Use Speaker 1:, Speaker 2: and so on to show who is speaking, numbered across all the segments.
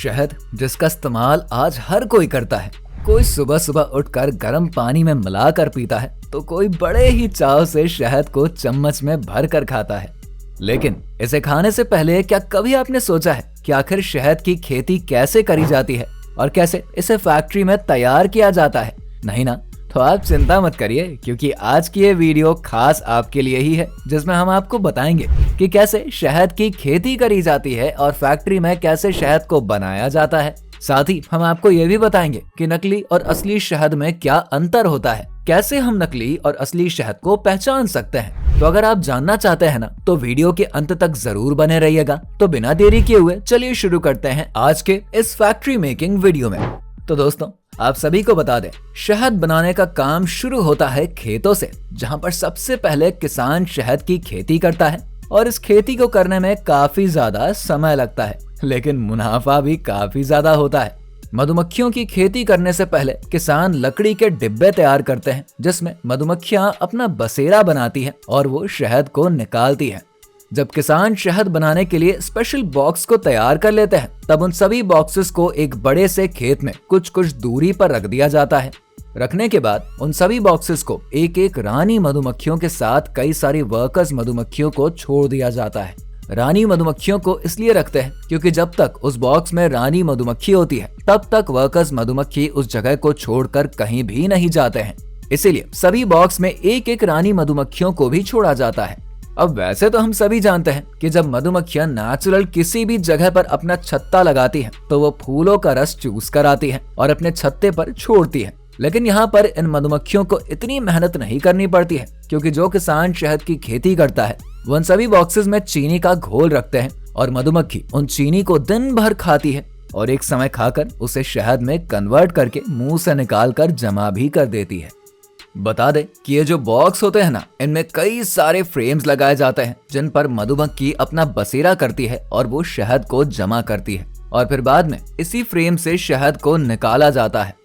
Speaker 1: शहद जिसका इस्तेमाल आज हर कोई करता है। कोई सुबह सुबह उठकर गर्म पानी में मिलाकर पीता है तो कोई बड़े ही चाव से शहद को चम्मच में भर कर खाता है। लेकिन इसे खाने से पहले क्या कभी आपने सोचा है कि आखिर शहद की खेती कैसे करी जाती है और कैसे इसे फैक्ट्री में तैयार किया जाता है? नहीं ना? तो आप चिंता मत करिए, क्योंकि आज की ये वीडियो खास आपके लिए ही है, जिसमें हम आपको बताएंगे कि कैसे शहद की खेती करी जाती है और फैक्ट्री में कैसे शहद को बनाया जाता है। साथ ही हम आपको ये भी बताएंगे कि नकली और असली शहद में क्या अंतर होता है, कैसे हम नकली और असली शहद को पहचान सकते हैं। तो अगर आप जानना चाहते हैं ना, तो वीडियो के अंत तक जरूर बने रहिएगा। तो बिना देरी किए हुए चलिए शुरू करते हैं आज के इस फैक्ट्री मेकिंग वीडियो में। तो दोस्तों, आप सभी को बता दें, शहद बनाने का काम शुरू होता है खेतों से, जहां पर सबसे पहले किसान शहद की खेती करता है और इस खेती को करने में काफी ज्यादा समय लगता है, लेकिन मुनाफा भी काफी ज्यादा होता है। मधुमक्खियों की खेती करने से पहले किसान लकड़ी के डिब्बे तैयार करते हैं, जिसमें मधुमक्खियां अपना बसेरा बनाती हैं और वो शहद को निकालती हैं। जब किसान शहद बनाने के लिए स्पेशल बॉक्स को तैयार कर लेते हैं, तब उन सभी बॉक्सेस को एक बड़े से खेत में कुछ कुछ दूरी पर रख दिया जाता है। रखने के बाद उन सभी बॉक्सेस को एक एक रानी मधुमक्खियों के साथ कई सारी वर्कर्स मधुमक्खियों को छोड़ दिया जाता है। रानी मधुमक्खियों को इसलिए रखते हैं क्योंकि जब तक उस बॉक्स में रानी मधुमक्खी होती है, तब तक वर्कर्स मधुमक्खी उस जगह को छोड़कर कहीं भी नहीं जाते हैं। इसीलिए सभी बॉक्स में एक एक रानी मधुमक्खियों को भी छोड़ा जाता है। अब वैसे तो हम सभी जानते हैं कि जब मधुमक्खियां नेचुरल किसी भी जगह पर अपना छत्ता लगाती हैं, तो वो फूलों का रस चूस कर आती हैं और अपने छत्ते पर छोड़ती हैं। लेकिन यहाँ पर इन मधुमक्खियों को इतनी मेहनत नहीं करनी पड़ती है, क्योंकि जो किसान शहद की खेती करता है वो उन सभी बॉक्सेस में चीनी का घोल रखते हैं और मधुमक्खी उन चीनी को दिन भर खाती है और एक समय खाकर उसे शहद में कन्वर्ट करके मुंह से निकाल कर जमा भी कर देती है। बता दें कि ये जो बॉक्स होते हैं ना, इनमें कई सारे फ्रेम्स लगाए जाते हैं, जिन पर मधुमक्खी अपना बसेरा करती है और वो शहद को जमा करती है और फिर बाद में इसी फ्रेम से शहद को निकाला जाता है।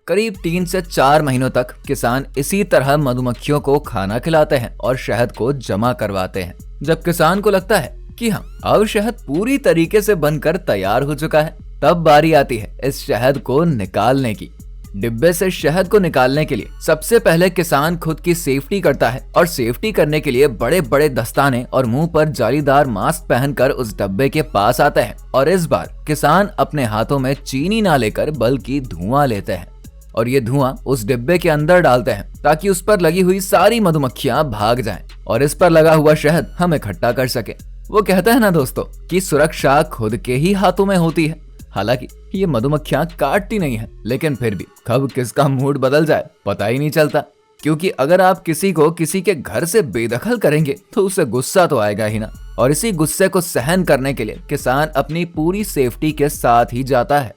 Speaker 1: करीब 3 से 4 महीनों तक किसान इसी तरह मधुमक्खियों को खाना खिलाते हैं और शहद को जमा करवाते हैं। जब किसान को लगता है कि हाँ, अब शहद पूरी तरीके से बनकर तैयार हो चुका है, तब बारी आती है इस शहद को निकालने की। डिब्बे से शहद को निकालने के लिए सबसे पहले किसान खुद की सेफ्टी करता है और सेफ्टी करने के लिए बड़े बड़े दस्ताने और मुंह पर जालीदार मास्क पहनकर उस डब्बे के पास आता है। और इस बार किसान अपने हाथों में चीनी ना लेकर बल्कि धुआं लेते हैं और ये धुआं उस डिब्बे के अंदर डालते हैं, ताकि उस पर लगी हुई सारी मधुमक्खियां भाग जाएं और इस पर लगा हुआ शहद हम इकट्ठा कर सके। वो कहते हैं ना दोस्तों कि सुरक्षा खुद के ही हाथों में होती है। हालांकि ये मधुमक्खियां काटती नहीं है, लेकिन फिर भी कब किसका मूड बदल जाए पता ही नहीं चलता। क्योंकि अगर आप किसी को किसी के घर से बेदखल करेंगे तो उसे गुस्सा तो आएगा ही ना, और इसी गुस्से को सहन करने के लिए किसान अपनी पूरी सेफ्टी के साथ ही जाता है।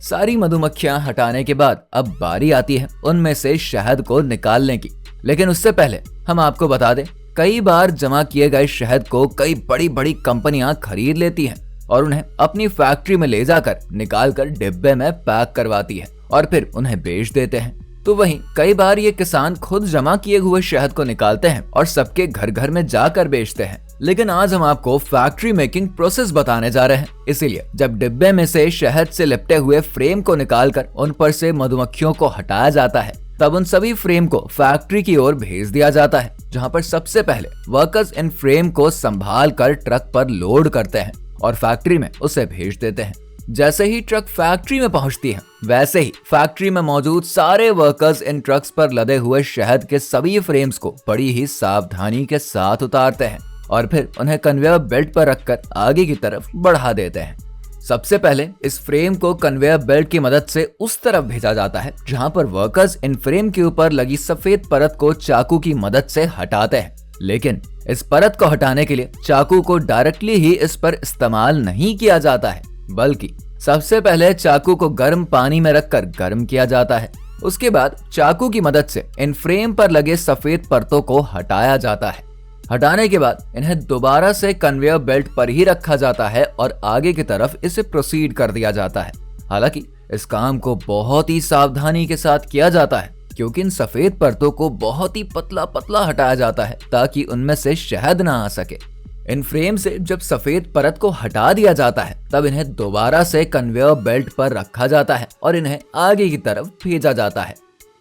Speaker 1: सारी मधुमक्खियां हटाने के बाद अब बारी आती है उनमें से शहद को निकालने की। लेकिन उससे पहले हम आपको बता दें, कई बार जमा किए गए शहद को कई बड़ी बड़ी कंपनियां खरीद लेती हैं और उन्हें अपनी फैक्ट्री में ले जाकर निकालकर डिब्बे में पैक करवाती है और फिर उन्हें बेच देते हैं। तो वहीं कई बार ये किसान खुद जमा किए हुए शहद को निकालते हैं और सबके घर घर में जाकर बेचते हैं। लेकिन आज हम आपको फैक्ट्री मेकिंग प्रोसेस बताने जा रहे हैं। इसीलिए जब डिब्बे में से शहद से लिपटे हुए फ्रेम को निकालकर उन पर से मधुमक्खियों को हटाया जाता है, तब उन सभी फ्रेम को फैक्ट्री की ओर भेज दिया जाता है, जहां पर सबसे पहले वर्कर्स इन फ्रेम को संभाल कर ट्रक पर लोड करते हैं और फैक्ट्री में उसे भेज देते हैं। जैसे ही ट्रक फैक्ट्री में पहुंचती है, वैसे ही फैक्ट्री में मौजूद सारे वर्कर्स इन ट्रक्स पर लदे हुए शहद के सभी फ्रेम्स को बड़ी ही सावधानी के साथ उतारते हैं और फिर उन्हें कन्वेयर बेल्ट पर रखकर आगे की तरफ बढ़ा देते हैं। सबसे पहले इस फ्रेम को कन्वेयर बेल्ट की मदद से उस तरफ भेजा जाता है जहां पर वर्कर्स इन फ्रेम के ऊपर लगी सफेद परत को चाकू की मदद से हटाते हैं। लेकिन इस परत को हटाने के लिए चाकू को डायरेक्टली ही इस पर इस्तेमाल नहीं किया जाता है, बल्कि सबसे पहले चाकू को गर्म पानी में रखकर गर्म किया जाता है। उसके बाद चाकू की मदद से इन फ्रेम पर लगे सफेद परतों को हटाया जाता है। हटाने के बाद इन्हें दोबारा से कन्वेयर बेल्ट पर ही रखा जाता है और आगे की तरफ इसे प्रोसीड कर दिया जाता है। हालांकि इस काम को बहुत ही सावधानी के साथ किया जाता है, क्योंकि इन सफेद परतों को बहुत ही पतला पतला हटाया जाता है ताकि उनमें से शहद ना आ सके। इन फ्रेम से जब सफेद परत को हटा दिया जाता है तब इन्हें दोबारा से कन्वेयर बेल्ट पर रखा जाता है और इन्हें आगे की तरफ भेजा जाता है।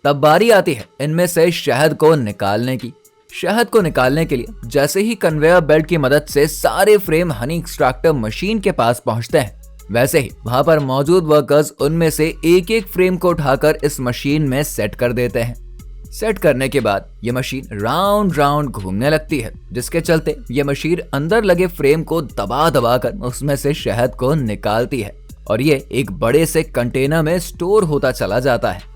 Speaker 1: तब बारी आती है इनमें से शहद को निकालने की। शहद को निकालने के लिए जैसे ही कन्वेयर बेल्ट की मदद से सारे फ्रेम हनी एक्सट्रैक्टर मशीन के पास पहुंचते हैं, वैसे ही वहां पर मौजूद वर्कर्स उनमें से एक एक फ्रेम को उठाकर इस मशीन में सेट कर देते हैं। सेट करने के बाद ये मशीन राउंड राउंड घूमने लगती है, जिसके चलते ये मशीन अंदर लगे फ्रेम को दबा दबा कर उसमें से शहद को निकालती है और ये एक बड़े से कंटेनर में स्टोर होता चला जाता है।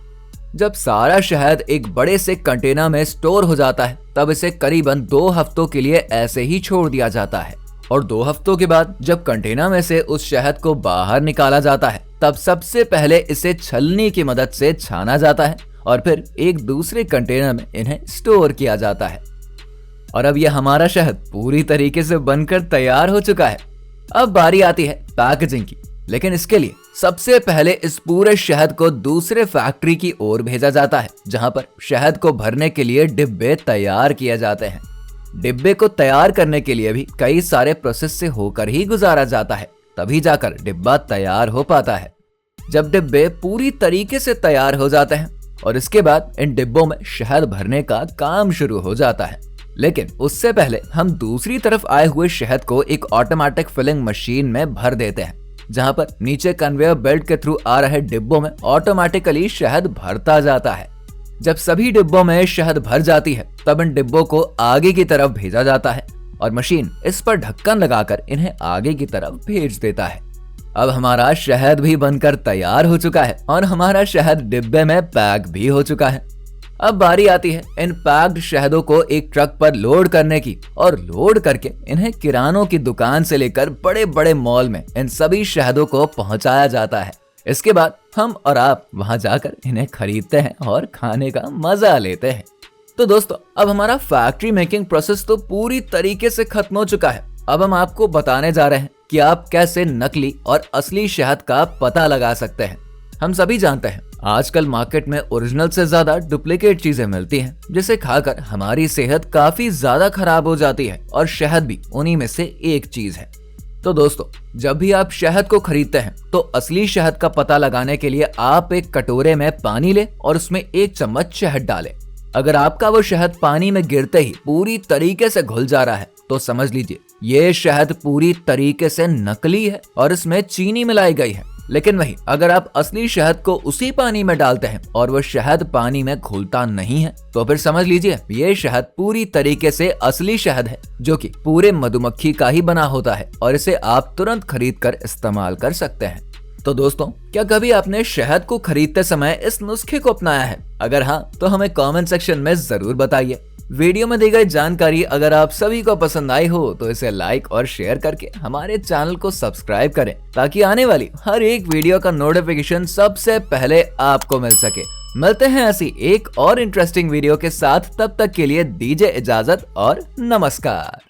Speaker 1: जब सारा शहद एक बड़े से कंटेनर में स्टोर हो जाता है तब इसे करीबन 2 हफ्तों के लिए ऐसे ही छोड़ दिया जाता है और 2 हफ्तों के बाद जब कंटेनर में से उस शहद को बाहर निकाला जाता है तब सबसे पहले इसे छलनी की मदद से छाना जाता है और फिर एक दूसरे कंटेनर में इन्हें स्टोर किया जाता है। और अब यह हमारा शहद पूरी तरीके से बनकर तैयार हो चुका है। अब बारी आती है पैकेजिंग की, लेकिन इसके लिए सबसे पहले इस पूरे शहद को दूसरे फैक्ट्री की ओर भेजा जाता है, जहां पर शहद को भरने के लिए डिब्बे तैयार किए जाते हैं। डिब्बे को तैयार करने के लिए भी कई सारे प्रोसेस से होकर ही गुजारा जाता है, तभी जाकर डिब्बा तैयार हो पाता है। जब डिब्बे पूरी तरीके से तैयार हो जाते हैं और इसके बाद इन डिब्बों में शहद भरने का काम शुरू हो जाता है, लेकिन उससे पहले हम दूसरी तरफ आए हुए शहद को एक ऑटोमेटिक फिलिंग मशीन में भर देते हैं, जहां पर नीचे कन्वेयर बेल्ट के थ्रू आ रहे डिब्बों में ऑटोमेटिकली शहद भरता जाता है। जब सभी डिब्बों में शहद भर जाती है तब इन डिब्बों को आगे की तरफ भेजा जाता है और मशीन इस पर ढक्कन लगाकर इन्हें आगे की तरफ भेज देता है। अब हमारा शहद भी बनकर तैयार हो चुका है और हमारा शहद डिब्बे में पैक भी हो चुका है। अब बारी आती है इन पैक्ड शहदों को एक ट्रक पर लोड करने की और लोड करके इन्हें किरानों की दुकान से लेकर बड़े बड़े मॉल में इन सभी शहदों को पहुंचाया जाता है। इसके बाद हम और आप वहां जाकर इन्हें खरीदते हैं और खाने का मजा लेते हैं। तो दोस्तों, अब हमारा फैक्ट्री मेकिंग प्रोसेस तो पूरी तरीके से खत्म हो चुका है। अब हम आपको बताने जा रहे हैं कि आप कैसे नकली और असली शहद का पता लगा सकते हैं। हम सभी जानते हैं आजकल मार्केट में ओरिजिनल से ज्यादा डुप्लीकेट चीजें मिलती हैं, जिसे खाकर हमारी सेहत काफी ज्यादा खराब हो जाती है और शहद भी उन्हीं में से एक चीज है। तो दोस्तों, जब भी आप शहद को खरीदते हैं तो असली शहद का पता लगाने के लिए आप एक कटोरे में पानी लें और उसमें 1 चम्मच शहद डालें। अगर आपका वो शहद पानी में गिरते ही पूरी तरीके से घुल जा रहा है तो समझ लीजिए ये शहद पूरी तरीके से नकली है और इसमें चीनी मिलाई गई है। लेकिन वही अगर आप असली शहद को उसी पानी में डालते हैं और वो शहद पानी में घुलता नहीं है तो फिर समझ लीजिए ये शहद पूरी तरीके से असली शहद है, जो कि पूरे मधुमक्खी का ही बना होता है और इसे आप तुरंत खरीद कर इस्तेमाल कर सकते हैं। तो दोस्तों, क्या कभी आपने शहद को खरीदते समय इस नुस्खे को अपनाया है? अगर हाँ तो हमें कमेंट सेक्शन में जरूर बताइए। वीडियो में दी गई जानकारी अगर आप सभी को पसंद आई हो तो इसे लाइक और शेयर करके हमारे चैनल को सब्सक्राइब करें, ताकि आने वाली हर एक वीडियो का नोटिफिकेशन सबसे पहले आपको मिल सके। मिलते हैं ऐसी एक और इंटरेस्टिंग वीडियो के साथ, तब तक के लिए दीजिए इजाजत और नमस्कार।